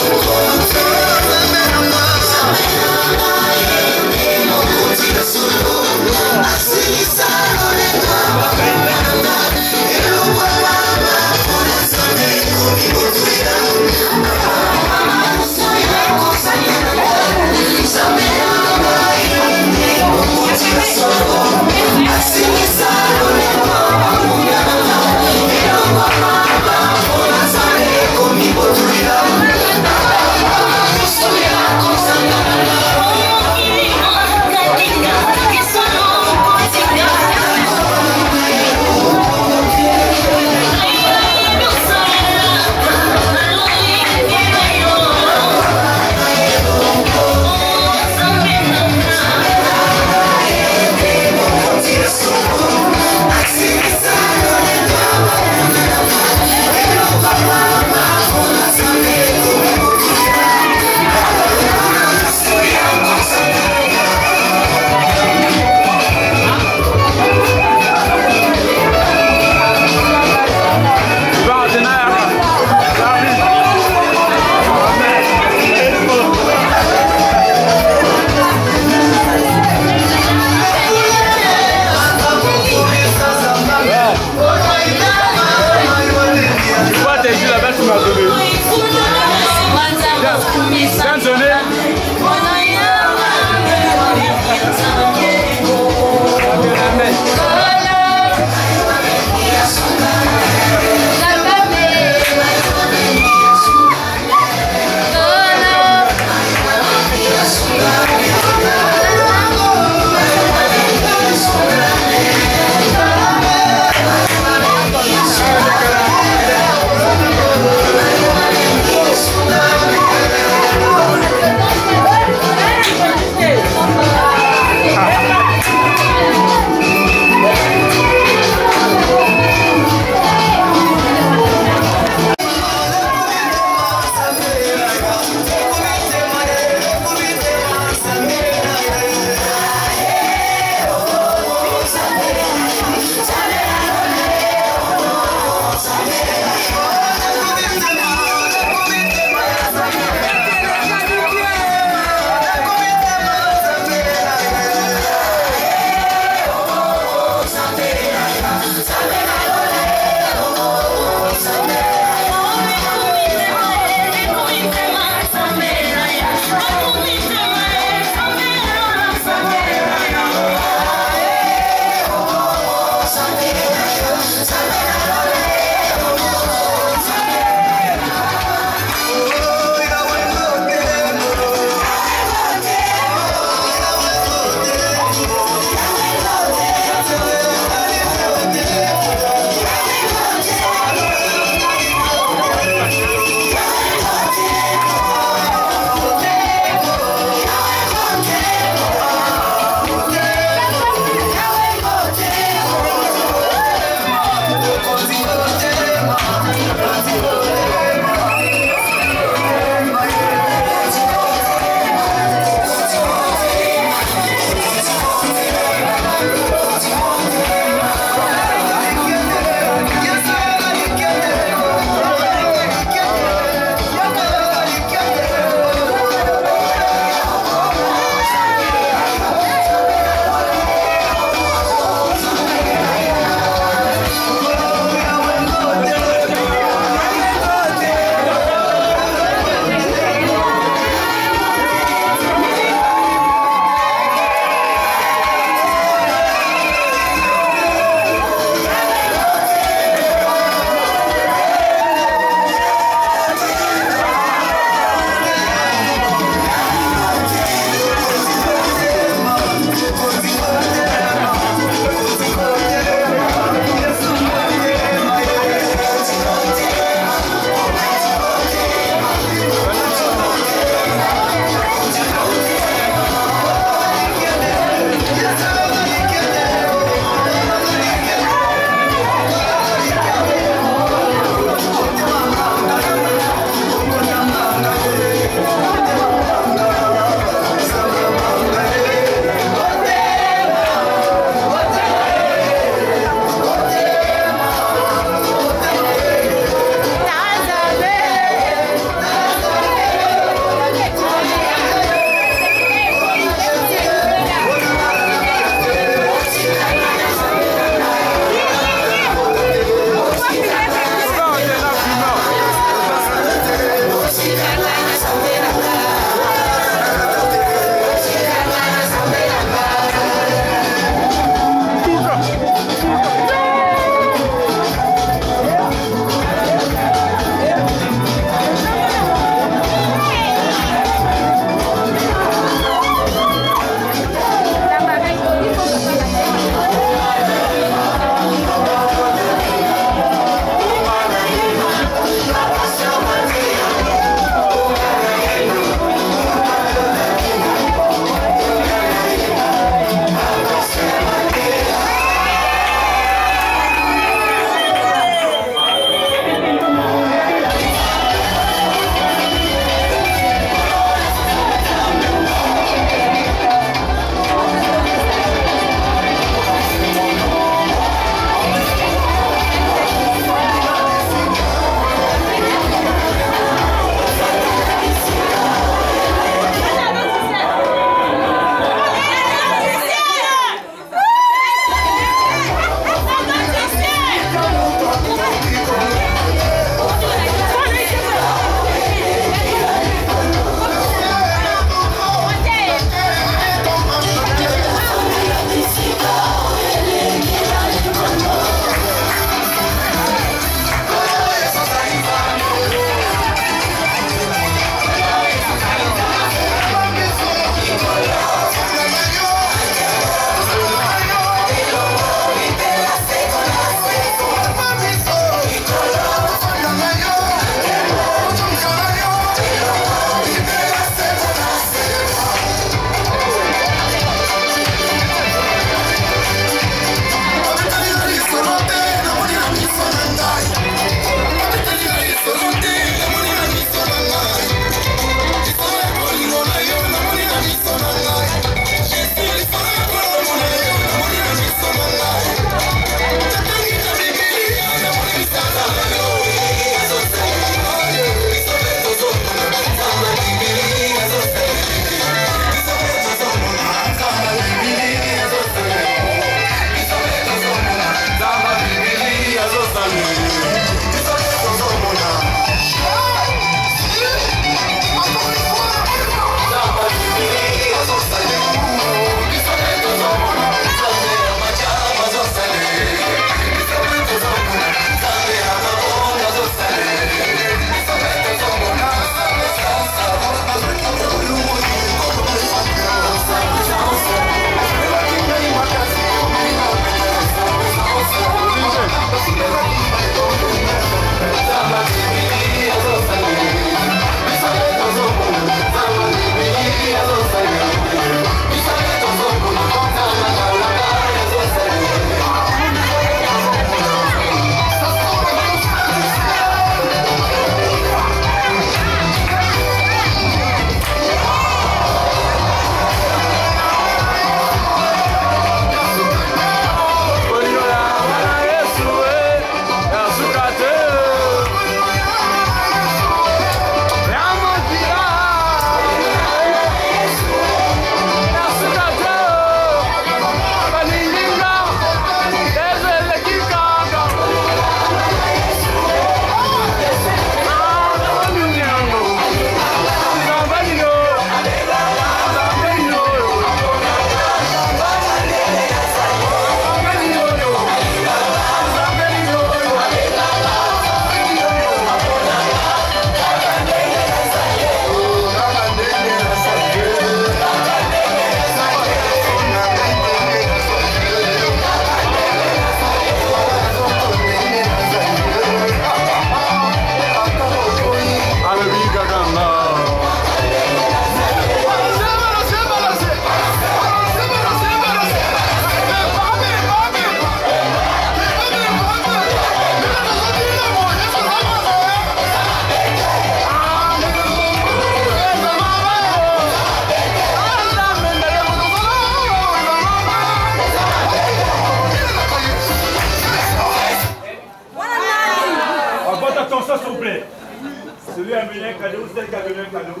Celui a amené un cadeau, celle qui a amené un cadeau.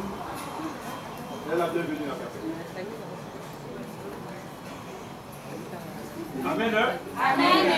Elle a bienvenue à personne. Amen. Amen.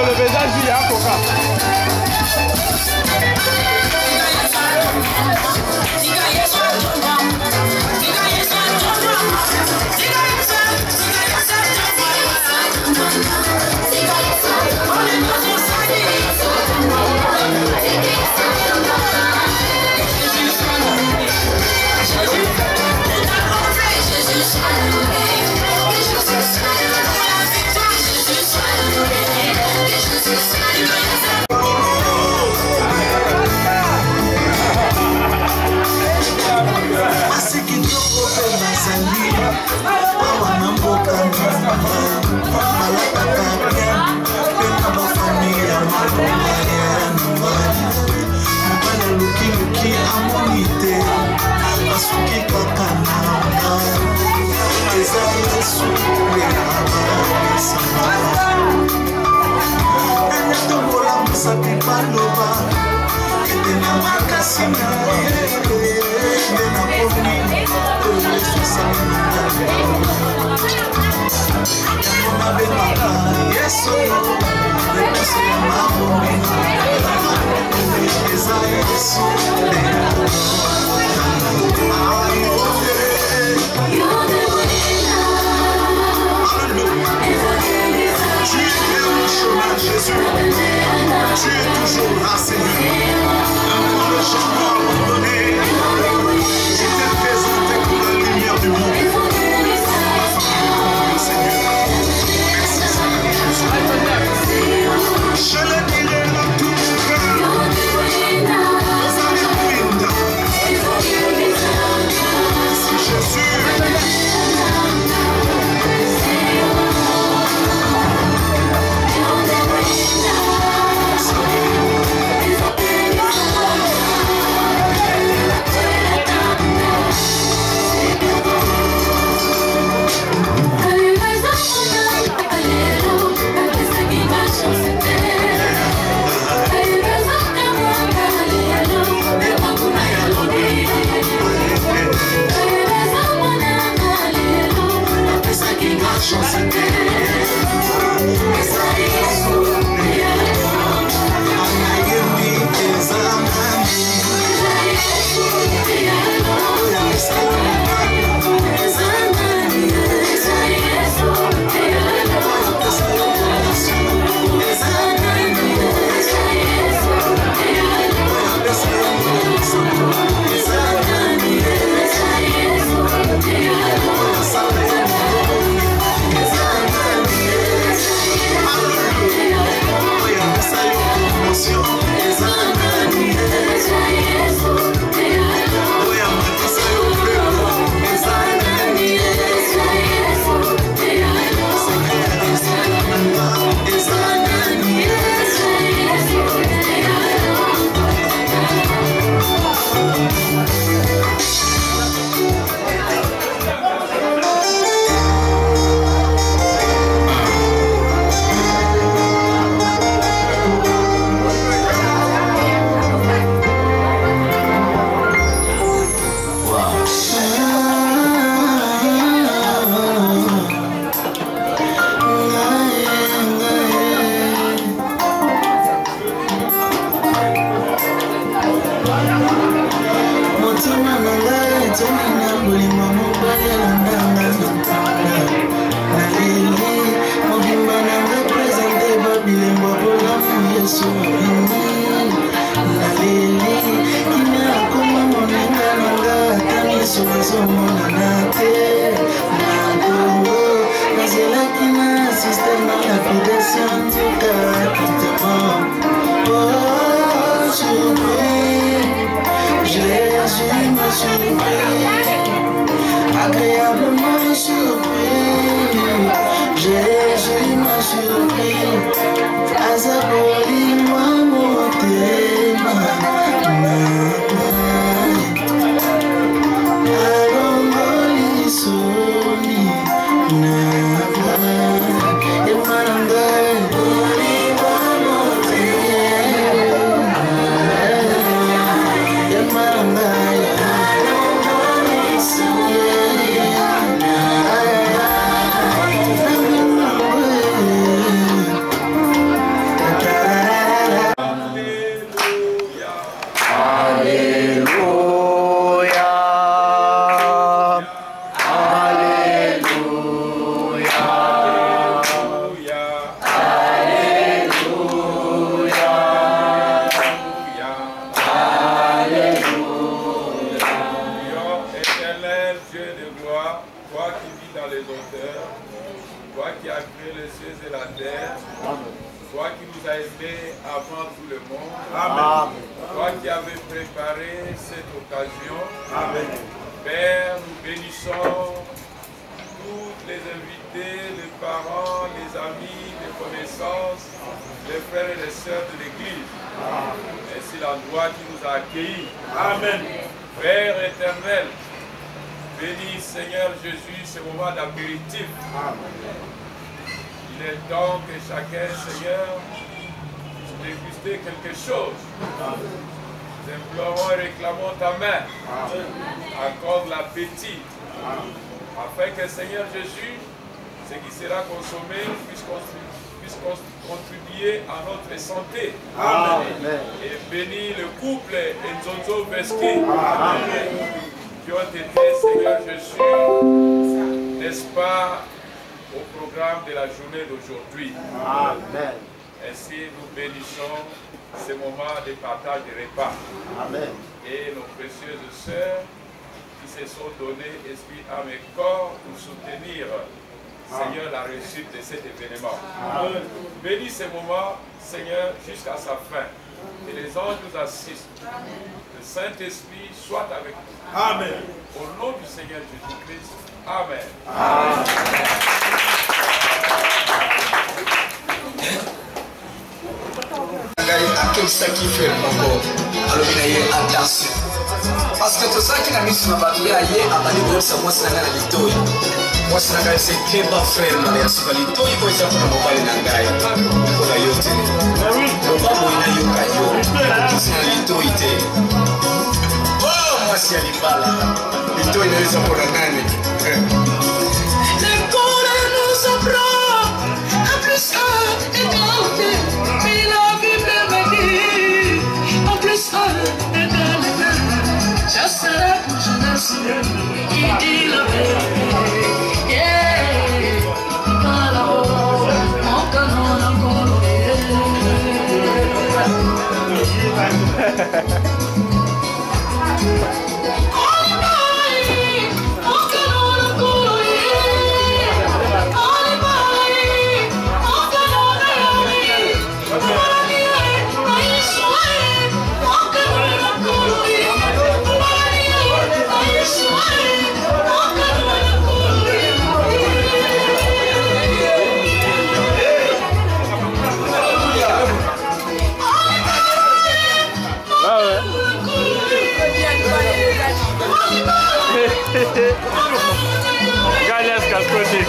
le visage il y a coca. Agréablement surpris, Jésus m'a surpris. Azaboli-moi mon thème. Alongoli soni nava. Emanangai boli-moi mon thème. Emanangai alongoli soni nava. Dieu de gloire, toi qui vis dans les hauteurs, toi qui as créé les cieux et la terre, toi qui nous as aimés avant tout le monde, Amen. Toi qui avais préparé cette occasion, Amen. Père, nous bénissons tous les invités, les parents, les amis, les connaissances, les frères et les sœurs de l'Église. Ainsi l'endroit qui nous a accueillis. Amen. Père éternel, bénis Seigneur Jésus ce moment d'apéritif. Il est temps que chacun, Seigneur, puisse déguster quelque chose. Nous implorons et réclamons ta main. Accorde l'appétit. Afin que Seigneur Jésus, ce qui sera consommé, puisse contribuer à notre santé. Amen. Et bénis le couple Nzonzo Veski qui ont été, Seigneur Jésus, n'est-ce pas, au programme de la journée d'aujourd'hui. Amen. Ainsi, nous bénissons ce moment de partage de repas. Amen. Et nos précieuses sœurs qui se sont données esprit, âme et corps pour soutenir, Seigneur, la réussite de cet événement. Amen. Bénis ce moment, Seigneur, jusqu'à sa fin. Et les anges nous assistent. Le Saint-Esprit soit avec nous. Amen. Au nom du Seigneur Jésus-Christ. Amen. Amen. akebisaki frere moko alobi na ye attention parce que tozalaki na miso na bato ya ye abandi koyebisa mwasi na ngai na litoi mwasi na ngai sekeba frere na ya suka litoi oyo eza mpona mobali na ngai mpona yo te loba boyi nayoka yo okisi na litoi te o mwasi ya libala litoi na yo eza mpona nani Just set up for jealousy. He love it. Yeah. Galhas cascotes.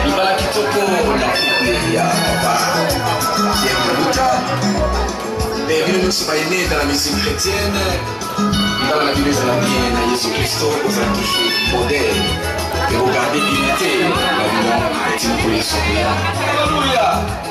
Ibala kitoko na couple ya papa nyonso baene dans la musique chrétienne dans la Bible ezala bien na Yesu Kristo ozala toujours modèle et regarder l'unité na bino tina po Yesu. Alléluia.